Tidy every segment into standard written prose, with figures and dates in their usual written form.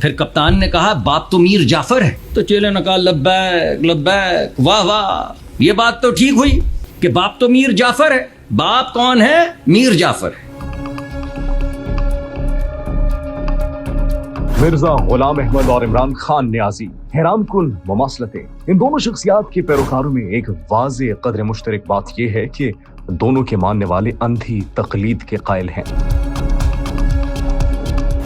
پھر کپتان نے کہا باپ تو میر جعفر ہے. تو چیلے نے کہا لبیک لبیک، واہ واہ، یہ بات تو ٹھیک ہوئی کہ باپ تو میر جعفر ہے. باپ کون ہے؟ میر جعفر ہے. مرزا غلام احمد اور عمران خان نیازی، حیران کن مماثلتیں. ان دونوں شخصیات کے پیروکاروں میں ایک واضح قدر مشترک بات یہ ہے کہ دونوں کے ماننے والے اندھی تقلید کے قائل ہیں.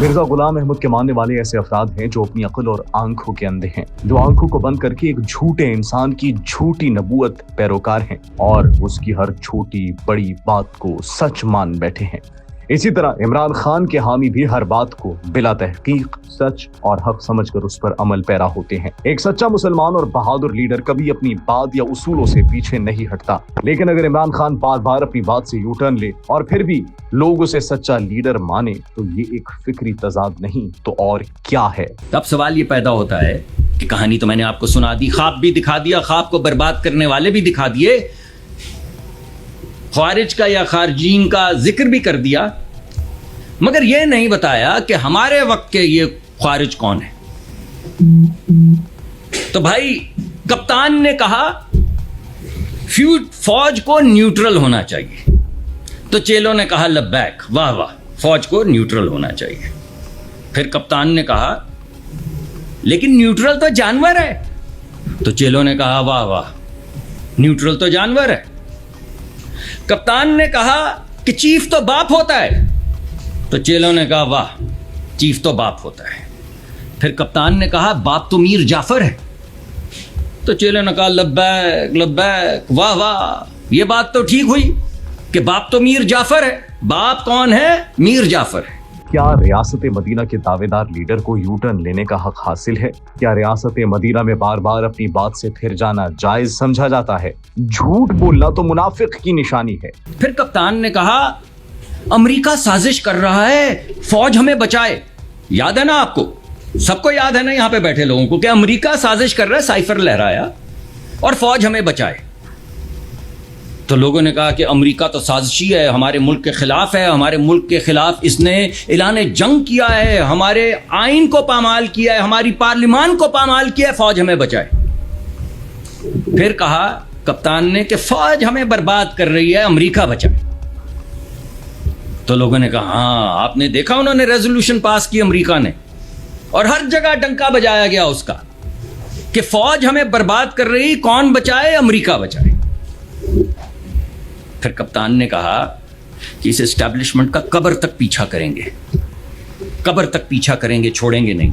مرزا غلام احمد کے ماننے والے ایسے افراد ہیں جو اپنی عقل اور آنکھوں کے اندھے ہیں، جو آنکھوں کو بند کر کے ایک جھوٹے انسان کی جھوٹی نبوت پیروکار ہیں اور اس کی ہر چھوٹی بڑی بات کو سچ مان بیٹھے ہیں. اسی طرح عمران خان کے حامی بھی ہر بات کو بلا تحقیق سچ اور حق سمجھ کر اس پر عمل پیرا ہوتے ہیں. ایک سچا مسلمان اور بہادر لیڈر کبھی اپنی بات یا اصولوں سے پیچھے نہیں ہٹتا، لیکن اگر عمران خان بار بار اپنی بات سے یو ٹرن لے اور پھر بھی لوگ اسے سچا لیڈر مانے تو یہ ایک فکری تضاد نہیں تو اور کیا ہے؟ اب سوال یہ پیدا ہوتا ہے کہ کہانی تو میں نے آپ کو سنا دی، خواب بھی دکھا دیا، خواب کو برباد کرنے والے بھی دکھا دیے، خوارج کا یا خارجین کا ذکر بھی کر دیا، مگر یہ نہیں بتایا کہ ہمارے وقت کے یہ خوارج کون ہے. تو بھائی کپتان نے کہا فوج کو نیوٹرل ہونا چاہیے، تو چیلوں نے کہا لبیک، واہ واہ، فوج کو نیوٹرل ہونا چاہیے. پھر کپتان نے کہا لیکن نیوٹرل تو جانور ہے، تو چیلوں نے کہا واہ واہ، نیوٹرل تو جانور ہے. کپتان نے کہا کہ چیف تو باپ ہوتا ہے، تو چیلوں نے کہا واہ، چیف تو باپ ہوتا ہے. پھر کپتان نے کہا باپ تو میر جعفر ہے، تو چیلوں نے کہا لبیک لبیک، واہ واہ، یہ بات تو ٹھیک ہوئی کہ باپ تو میر جعفر ہے. باپ کون ہے؟ میر جعفر ہے. کیا ریاست مدینہ کے دعوے دار لیڈر کو یو ٹرن لینے کا حق حاصل ہے؟ کیا ریاست مدینہ میں بار بار اپنی بات سے پھر جانا جائز سمجھا جاتا ہے؟ جھوٹ بولنا تو منافق کی نشانی ہے. پھر کپتان نے کہا امریکہ سازش کر رہا ہے فوج ہمیں بچائے. یاد ہے نا آپ کو، سب کو یاد ہے نا یہاں پہ بیٹھے لوگوں کو، کہ امریکہ سازش کر رہا ہے، سائفر لہرایا اور فوج ہمیں بچائے. تو لوگوں نے کہا کہ امریکہ تو سازشی ہے، ہمارے ملک کے خلاف ہے، ہمارے ملک کے خلاف اس نے اعلان جنگ کیا ہے، ہمارے آئین کو پامال کیا ہے، ہماری پارلیمان کو پامال کیا ہے، فوج ہمیں بچائے. پھر کہا کپتان نے کہ فوج ہمیں برباد کر رہی ہے، امریکہ بچائے. تو لوگوں نے کہا ہاں، آپ نے دیکھا انہوں نے ریزولوشن پاس کی امریکہ نے، اور ہر جگہ ڈنکا بجایا گیا اس کا کہ فوج ہمیں برباد کر رہی، کون بچائے؟ امریکہ بچائے. پھر کپتان نے کہا کہ اس اسٹیبلشمنٹ کا قبر تک پیچھا کریں گے، قبر تک پیچھا کریں گے، چھوڑیں گے نہیں.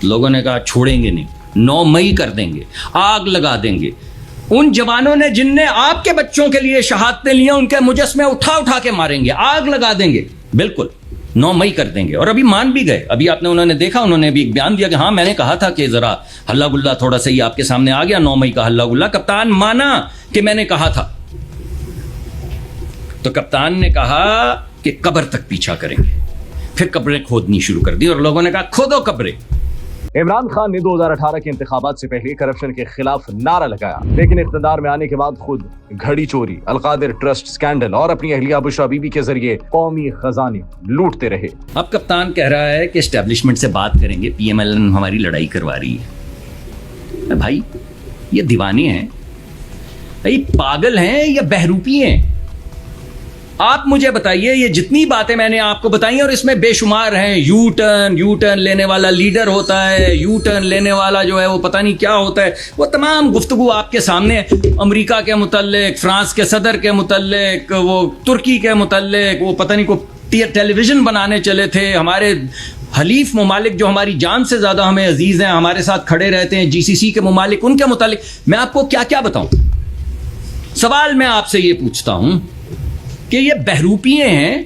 لوگوں نے کہا چھوڑیں گے نہیں، 9 مئی کر دیں گے، آگ لگا دیں گے. ان جوانوں نے جن نے آپ کے بچوں کے لیے شہادتیں لی ہیں، ان کے مجسمے اٹھا اٹھا کے ماریں گے، آگ لگا دیں گے. بالکل 9 مئی کر دیں گے. اور ابھی مان بھی گئے. ابھی آپ نے انہوں نے دیکھا، انہوں نے بھی ایک بیان دیا کہ ہاں میں نے کہا تھا کہ ذرا ہلہ گلہ تھوڑا سا ہی آپ کے سامنے آ گیا، 9 مئی کا ہلہ گلہ. کپتان مانا کہ میں نے کہا تھا. تو کپتان نے کہا کہ قبر تک پیچھا کریں گے. پھر قبریں کھودنی شروع کر دی اور لوگوں نے کہا کھودو قبریں. عمران خان نے 2018 کے انتخابات سے پہلے کرپشن کے خلاف نعرہ لگایا، لیکن اقتدار میں آنے کے بعد خود گھڑی چوری، القادر ٹرسٹ سکینڈل اور اپنی اہلیہ بشرا بی بی کے ذریعے قومی خزانے لوٹتے رہے. اب کپتان کہہ رہا ہے کہ اسٹیبلشمنٹ سے بات کریں گے، پی ایم ایل این ہماری لڑائی کروا رہی ہے. بھائی یہ دیوانے ہیں، یہ پاگل ہیں یا بہروپی ہیں؟ آپ مجھے بتائیے، یہ جتنی باتیں میں نے آپ کو بتائی اور اس میں بے شمار ہیں. یو ٹرن لینے والا لیڈر ہوتا ہے، یو ٹرن لینے والا جو ہے وہ پتہ نہیں کیا ہوتا ہے. وہ تمام گفتگو آپ کے سامنے، امریکہ کے متعلق، فرانس کے صدر کے متعلق، وہ ترکی کے متعلق، وہ پتہ نہیں کو ٹیلی ویژن بنانے چلے تھے. ہمارے حلیف ممالک جو ہماری جان سے زیادہ ہمیں عزیز ہیں، ہمارے ساتھ کھڑے رہتے ہیں، GCC کے ممالک، ان کے متعلق میں آپ کو کیا کیا بتاؤں. سوال میں آپ سے یہ پوچھتا ہوں کہ یہ بہروپیے ہیں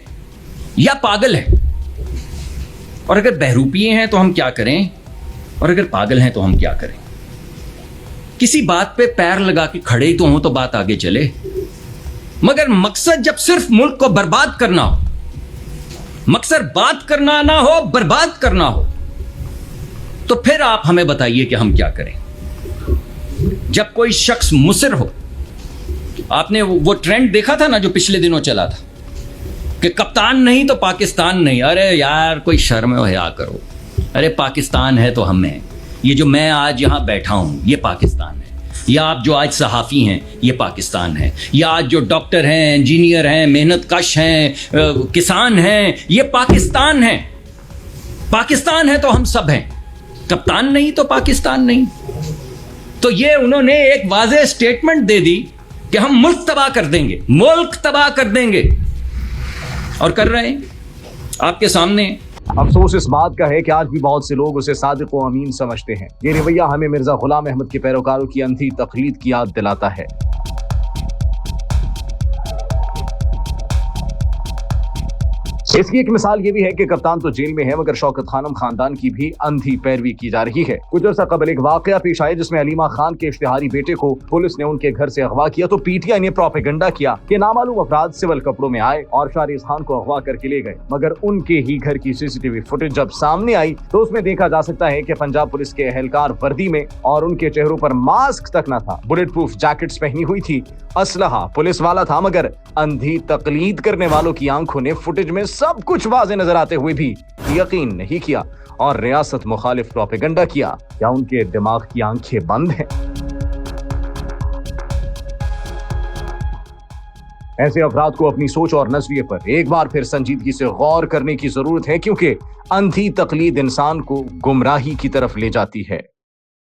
یا پاگل ہیں؟ اور اگر بہروپیے ہیں تو ہم کیا کریں، اور اگر پاگل ہیں تو ہم کیا کریں؟ کسی بات پہ پیر لگا کے کھڑے ہی تو ہوں تو بات آگے چلے. مگر مقصد جب صرف ملک کو برباد کرنا ہو، مقصد بات کرنا نہ ہو، برباد کرنا ہو، تو پھر آپ ہمیں بتائیے کہ ہم کیا کریں. جب کوئی شخص مصر ہو، آپ نے وہ ٹرینڈ دیکھا تھا نا جو پچھلے دنوں چلا تھا، کہ کپتان نہیں تو پاکستان نہیں. ارے یار کوئی شرم و حیا کرو. ارے پاکستان ہے تو ہم ہیں. یہ جو میں آج یہاں بیٹھا ہوں یہ پاکستان ہے. یا آپ جو آج صحافی ہیں یہ پاکستان ہے. یا آج جو ڈاکٹر ہیں, انجینئر ہیں, محنت کش ہیں, کسان ہیں, یہ پاکستان ہے. پاکستان ہے تو ہم سب ہیں. کپتان نہیں تو پاکستان نہیں. تو یہ انہوں نے ایک واضح اسٹیٹمنٹ دے دی کہ ہم ملک تباہ کر دیں گے, ملک تباہ کر دیں گے, اور کر رہے ہیں آپ کے سامنے. افسوس اس بات کا ہے کہ آج بھی بہت سے لوگ اسے صادق و امین سمجھتے ہیں. یہ رویہ ہمیں مرزا غلام احمد کے پیروکاروں کی اندھی تقلید کی یاد دلاتا ہے. اس کی ایک مثال یہ بھی ہے کہ کپتان تو جیل میں ہے مگر شوکت خانم خاندان کی بھی اندھی پیروی کی جا رہی ہے. کچھ عرصہ قبل ایک واقعہ پیش آیا جس میں علیمہ خان کے اشتہاری بیٹے کو پولیس نے ان کے گھر سے اغوا کیا تو پی ٹی آئی نے پروپیگنڈا کیا کہ نامعلوم افراد سول کپڑوں میں آئے اور شہریز خان کو اغوا کر کے لے گئے. مگر ان کے ہی گھر کی سی سی ٹی وی فوٹیج جب سامنے آئی تو اس میں دیکھا جا سکتا ہے کہ پنجاب پولیس کے اہلکار وردی میں اور ان کے چہروں پر ماسک تک نہ تھا, بلٹ پروف جیکٹس پہنی ہوئی تھی, اسلحہ پولیس والا تھا, مگر اندھی تقلید کرنے والوں کی آنکھوں نے فوٹیج میں سب کچھ واضح نظر آتے ہوئے بھی یقین نہیں کیا اور ریاست مخالف پروپیگنڈا کیا. کیا ان کے دماغ کی آنکھیں بند ہیں؟ ایسے افراد کو اپنی سوچ اور نظریے پر ایک بار پھر سنجیدگی سے غور کرنے کی ضرورت ہے, کیونکہ اندھی تقلید انسان کو گمراہی کی طرف لے جاتی ہے.